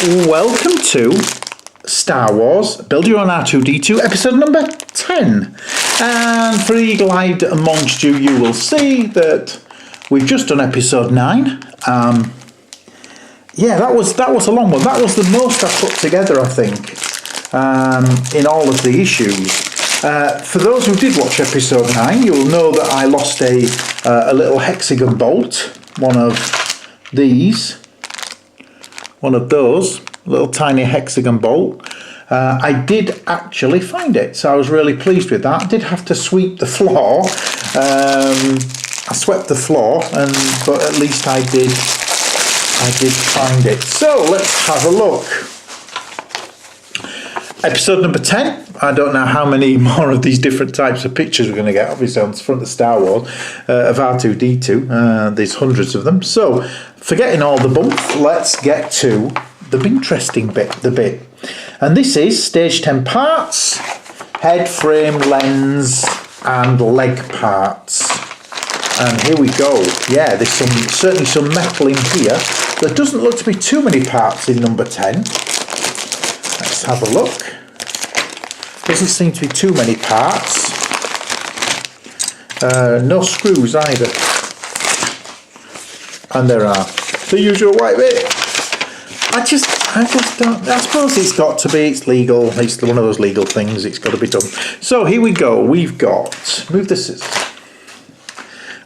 Welcome to Star Wars Build Your Own R2D2 episode number 10. And for eagle-eyed amongst you, you will see that we've just done episode 9. Yeah, that was a long one. That was the most I put together, I think, in all of the issues. For those who did watch episode 9, you'll know that I lost a little hexagon bolt, one of these. One of those, little tiny hexagon bolt. I did actually find it, so I was really pleased with that. I did have to sweep the floor. I swept the floor, but at least I did find it. So let's have a look. Episode number 10. I don't know how many more of these different types of pictures we're going to get, obviously on the front of Star Wars, of R2D2. There's hundreds of them. So, forgetting all the bump, let's get to the interesting bit, And this is stage 10 parts, head, frame, lens, and leg parts. And here we go. Yeah, there's certainly some metal in here. There doesn't look to be too many parts in number 10. Let's have a look. Doesn't seem to be too many parts. No screws either. And there are the usual white bit. I just don't. I suppose it's got to be. It's legal. It's one of those legal things. It's got to be done. So here we go. We've got. Move the scissors.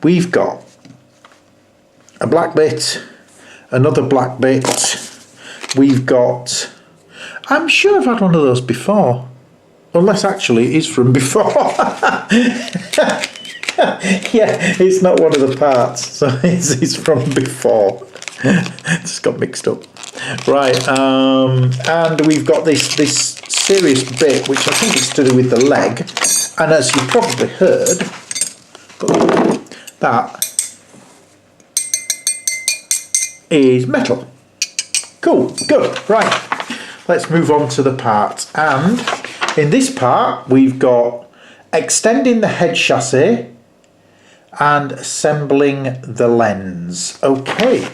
We've got a black bit, another black bit. We've got. I'm sure I've had one of those before. Unless actually it is from before. Yeah, it's not one of the parts, so it's from before. Just got mixed up. Right, and we've got this serious bit, which I think is to do with the leg. And as you probably heard, that is metal. Cool, good, right. Let's move on to the parts. And in this part, we've got extending the head chassis and assembling the lens. Okay.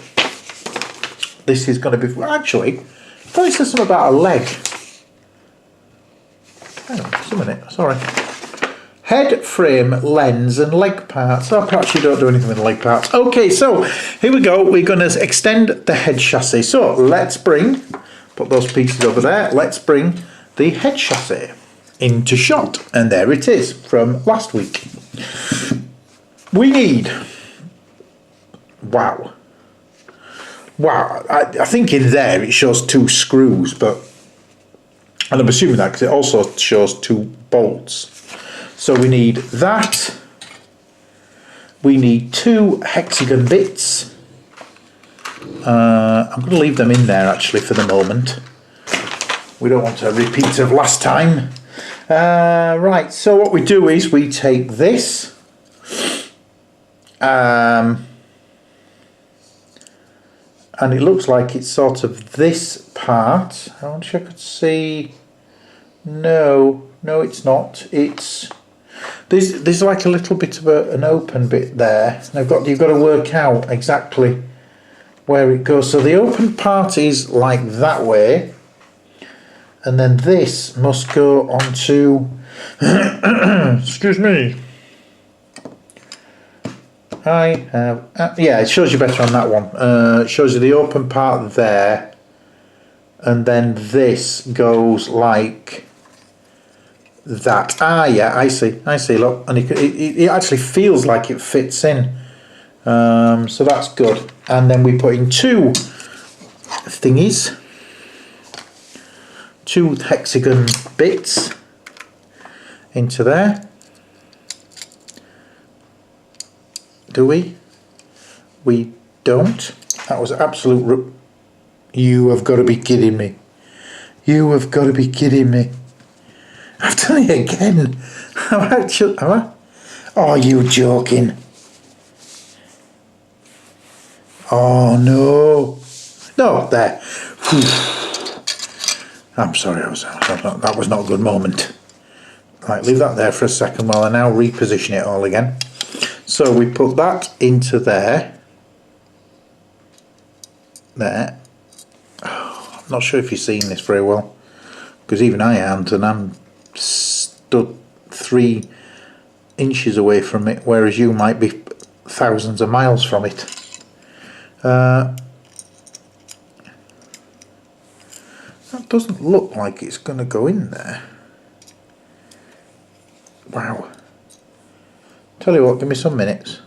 This is going to be... Actually, I thought it said something about a leg. Hang on, just a minute. Sorry. Head, frame, lens and leg parts. Oh, perhaps you don't do anything with the leg parts. Okay, so here we go. We're going to extend the head chassis. So let's put those pieces over there. Let's bring the head chassis into shot, and there it is from last week. We need wow I think in there it shows 2 screws, and I'm assuming that because it also shows 2 bolts. So we need that, we need 2 hexagon bits. I'm going to leave them in there actually for the moment. We don't want a repeat of last time. Right, so what we do is we take this, and it looks like it's sort of this part. I wish I could see. No, it's not. It's there's like a little bit of an open bit there. You've got to work out exactly where it goes. So the open part is like that way. And then this must go onto, excuse me, yeah, it shows you better on that one. It shows you the open part there, and then this goes like that. Yeah, I see, look, and it actually feels like it fits in, so that's good. And then we put in 2 thingies. 2 hexagon bits into there. Do we? We don't. That was absolute. You have got to be kidding me. You have got to be kidding me. I've done it again. Am I? Oh, you joking? Oh no. No, there. Whew. I'm sorry, that was not a good moment. Right, leave that there for a second while I now reposition it all again. So we put that into there. There. Oh, Not sure if you've seen this very well, because even I haven't, and I'm stood 3 inches away from it, whereas you might be thousands of miles from it. That doesn't look like it's going to go in there. Wow. Tell you what, give me some minutes.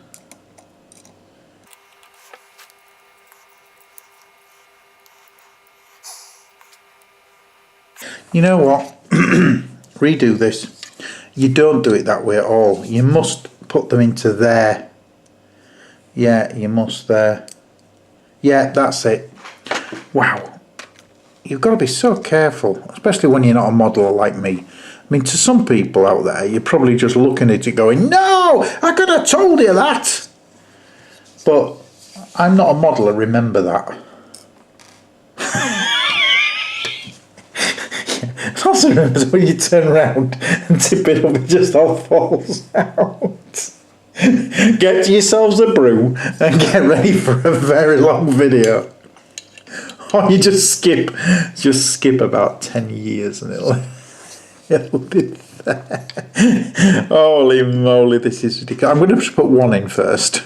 You know what? Redo this. You don't do it that way at all. You must put them into there. Yeah, you must there. Yeah, that's it. Wow. You've got to be so careful, especially when you're not a modeler like me. I mean, to some people out there, you're probably just looking at it going, no, I could have told you that. But I'm not a modeler, remember that. Also remember when you turn around and tip it up, it just all falls out. Get yourselves a brew and get ready for a very long video. Or you just skip about 10 years and it'll be there. Holy moly, this is ridiculous. I'm going to just put one in first.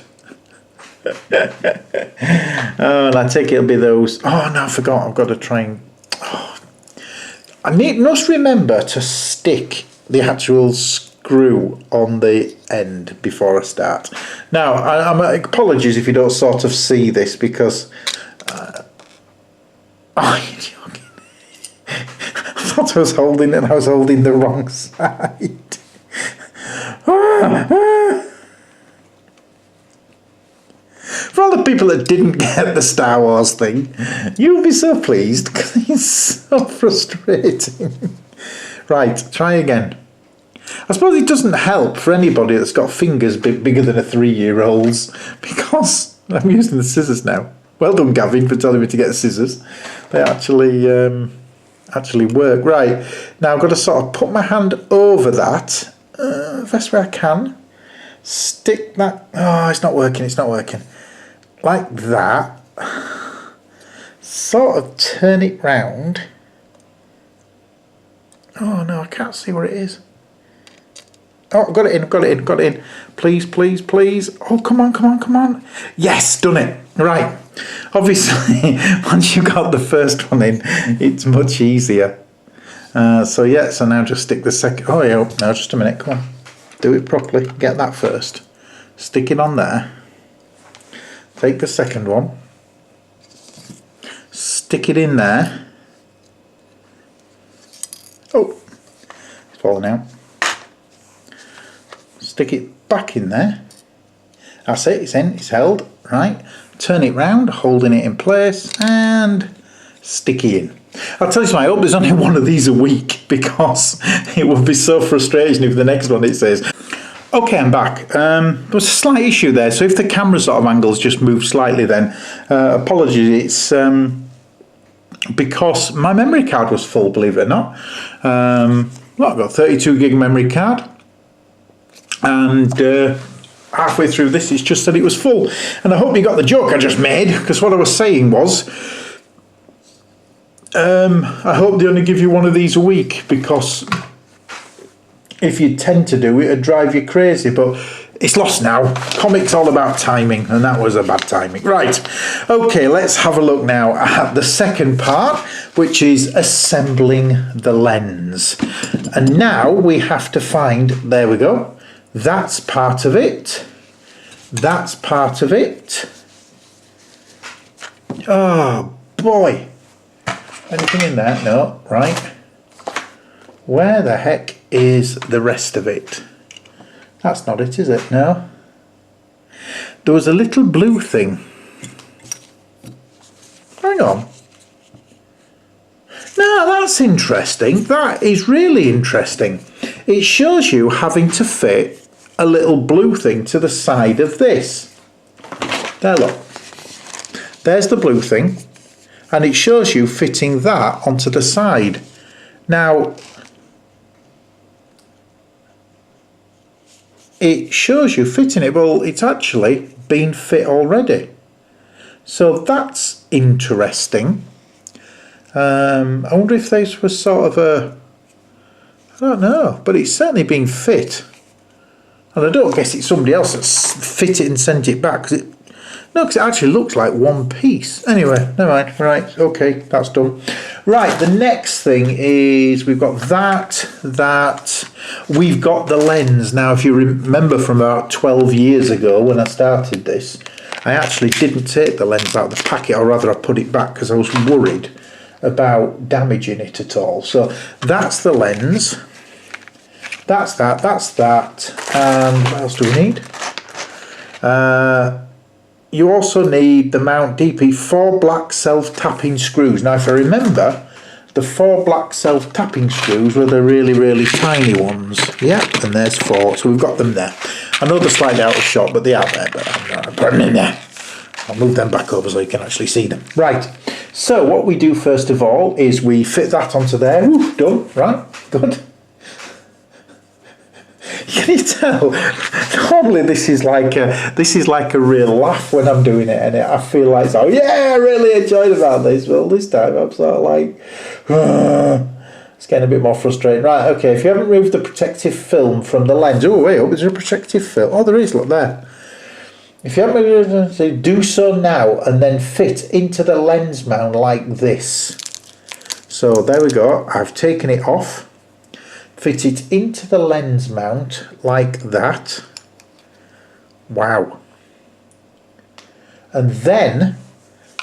Oh, and I take it'll be those. Oh no, I forgot. I've got to try and. I must remember to stick the actual screw on the end before I start. Now, I'm apologies if you don't sort of see this because. Oh, you're joking. I thought I was holding it and I was holding the wrong side. For all the people that didn't get the Star Wars thing, you'll be so pleased because it's so frustrating. Right, try again. I suppose it doesn't help for anybody that's got fingers bigger than a 3-year-old's because I'm using the scissors now. Well done, Gavin, for telling me to get scissors. They actually work. Right, now I've got to sort of put my hand over that best way I can. Stick that. Oh, it's not working. It's not working. Like that. Sort of turn it round. Oh no, I can't see where it is. Oh, got it in. Got it in. Got it in. Please, please, please. Oh, come on, come on, come on. Yes, done it. Right. Obviously, once you've got the first one in, it's much easier. So yeah, so now just stick the second. Oh yeah, now just a minute. Come on, do it properly. Get that first. Stick it on there. Take the second one. Stick it in there. Oh, it's falling out. Stick it back in there. That's it. It's in. It's held. Right. Turn it round, holding it in place, and stick it in. I'll tell you something, I hope there's only one of these a week because it would be so frustrating if the next one it says. Okay, I'm back. There was a slight issue there, so if the camera sort of angles just move slightly then, apologies, it's because my memory card was full, believe it or not. Well, I've got 32 gig memory card, and halfway through this it's just said it was full, and I hope you got the joke I just made, because what I was saying was I hope they only give you one of these a week, because if you tend to do it, it'd drive you crazy, but it's lost now. Comics all about timing, and that was a bad timing. Right, okay, let's have a look now at the second part, which is assembling the lens. And now we have to find, there we go, that's part of it. That's part of it. Oh, boy. Anything in there? No, right. Where the heck is the rest of it? That's not it, is it? No. There was a little blue thing. Hang on. No, that's interesting. That is really interesting. It shows you having to fit a little blue thing to the side of this. There, look. There's the blue thing. And it shows you fitting that onto the side. Now, it shows you fitting it. Well, it's actually been fit already. So that's interesting. I wonder if this was sort of a, I don't know, but it's certainly been fit. And I don't guess it's somebody else that's fit it and sent it back, because it actually looks like one piece. Anyway, never mind. Right, okay, that's done. Right, the next thing is we've got that. We've got the lens. Now, if you remember from about 12 years ago when I started this, I actually didn't take the lens out of the packet, or rather I put it back because I was worried about damaging it at all. So that's the lens. That's that. And what else do we need? You also need the Mount DP 4 black self-tapping screws. Now, if I remember, the 4 black self-tapping screws were the really, really tiny ones. Yep, and there's 4, so we've got them there. I know they're slightly out of shot, but they are there, but I'm not putting them in there. I'll move them back over so you can actually see them. Right, so what we do first of all is we fit that onto there. Ooh, done, right, good. Can you tell? Normally this is like a real laugh when I'm doing it, and I feel like, oh yeah, I really enjoyed about this. Well, this time I'm sort of like, it's getting a bit more frustrating. Right, okay, if you haven't removed the protective film from the lens, oh wait, is there a protective film? Oh, there is, look there. If you haven't removed it, do so now, and then fit into the lens mount like this. So there we go, I've taken it off. Fit it into the lens mount like that. Wow. And then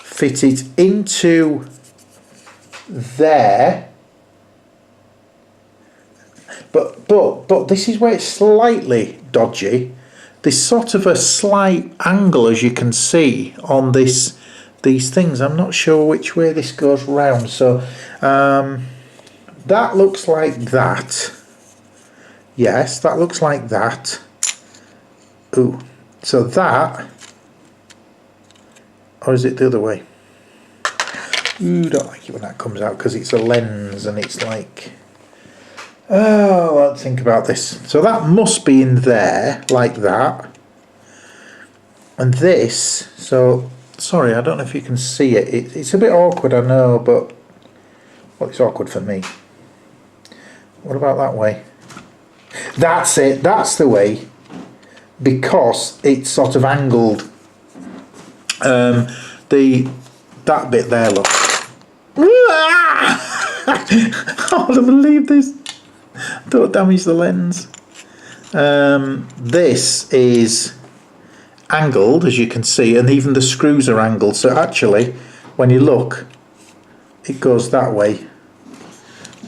fit it into there. But this is where it's slightly dodgy. There's sort of a slight angle, as you can see, on these things. I'm not sure which way this goes round. So that looks like that. Yes, that looks like that. Ooh, so that, or is it the other way? Ooh, don't like it when that comes out because it's a lens and it's like, oh, let's think about this. So that must be in there like that. And this, so, sorry, I don't know if you can see it. It's a bit awkward, I know, but, well, it's awkward for me. What about that way? That's it, that's the way, because it's sort of angled. That bit there, look. I don't believe this. Don't damage the lens. This is angled, as you can see, and even the screws are angled, so actually when you look it goes that way,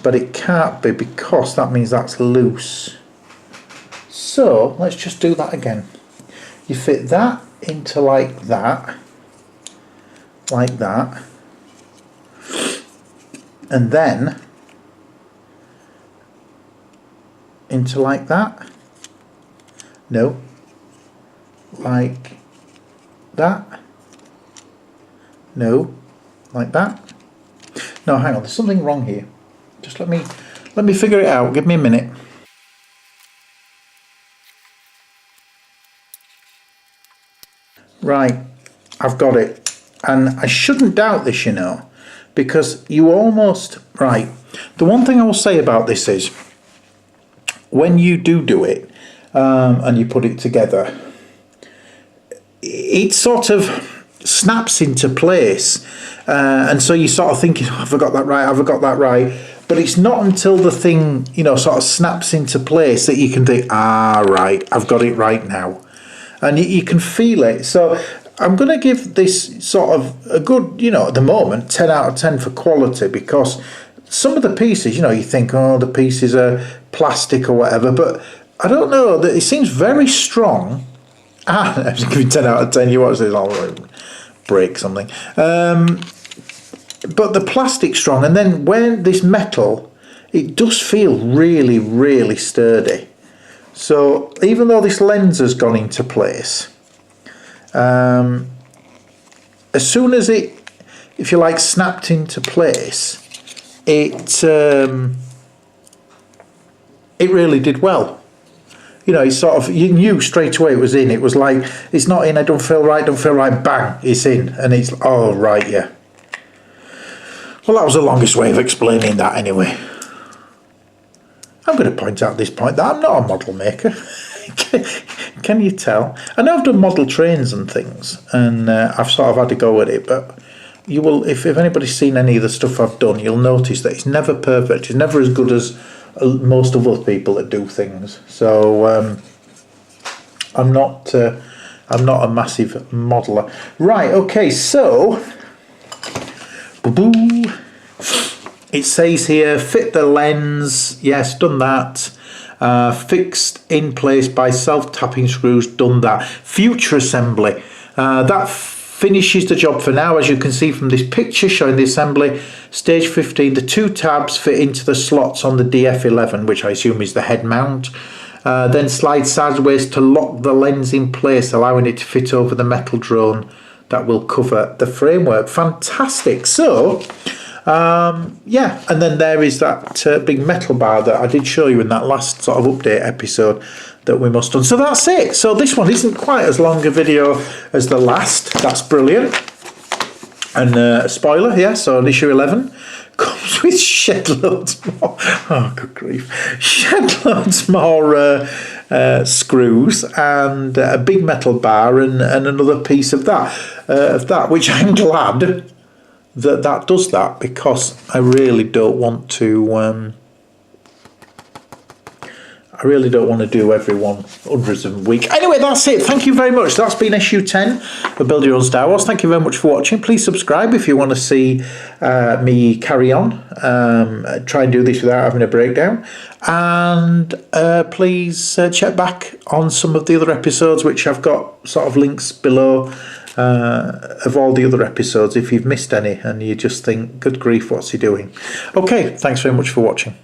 but it can't be because that means that's loose. So let's just do that again. You fit that into like that, and then into like that. No, like that. No, like that. No, hang on, there's something wrong here. Just let me figure it out. Give me a minute. Right, I've got it. And I shouldn't doubt this, you know, because you almost, right, the one thing I will say about this is when you do it and you put it together, it sort of snaps into place, and so you sort of thinking, oh, have I got that right, have I got that right? But it's not until the thing, you know, sort of snaps into place that you can think, ah, right, I've got it right now. And you can feel it. So I'm going to give this sort of a good, you know, at the moment, 10 out of 10 for quality, because some of the pieces, you know, you think, oh, the pieces are plastic or whatever, but I don't know, it seems very strong. Ah, I'm just giving 10 out of 10. You watch this, I'll break something. But the plastic's strong, and then when this metal, it does feel really, really sturdy. So even though this lens has gone into place, as soon as it, if you like, snapped into place, it really did well. You know, it's sort of, you knew straight away it was in. It was like, it's not in, I don't feel right, bang, it's in. And it's, oh, right, yeah. Well, that was the longest way of explaining that anyway. I'm going to point out at this point that I'm not a model maker. Can you tell? I know I've done model trains and things, and I've sort of had to go at it, but you will, if anybody's seen any of the stuff I've done, you'll notice that it's never perfect. It's never as good as most of us people that do things. So I'm not a massive modeler. Right, okay, so it says here, fit the lens. Yes, done that. Fixed in place by self-tapping screws. Done that. Future assembly. That finishes the job for now. As you can see from this picture showing the assembly, stage 15, the 2 tabs fit into the slots on the DF11, which I assume is the head mount. Then slide sideways to lock the lens in place, allowing it to fit over the metal drone that will cover the framework. Fantastic. So yeah, and then there is that big metal bar that I did show you in that last sort of update episode that we must done. So that's it. So this one isn't quite as long a video as the last. That's brilliant. And spoiler, yeah, so on issue 11 comes with shed loads more. Oh, good grief. Shed loads more screws and a big metal bar and another piece of that, which I'm glad that does that, because I really don't want to do every one hundreds of a week. Anyway, that's it. Thank you very much. That's been issue 10 of Build Your Own Star Wars. Thank you very much for watching. Please subscribe if you want to see me carry on. Try and do this without having a breakdown. And please check back on some of the other episodes, which I've got sort of links below of all the other episodes if you've missed any and you just think, good grief, what's he doing? Okay, thanks very much for watching.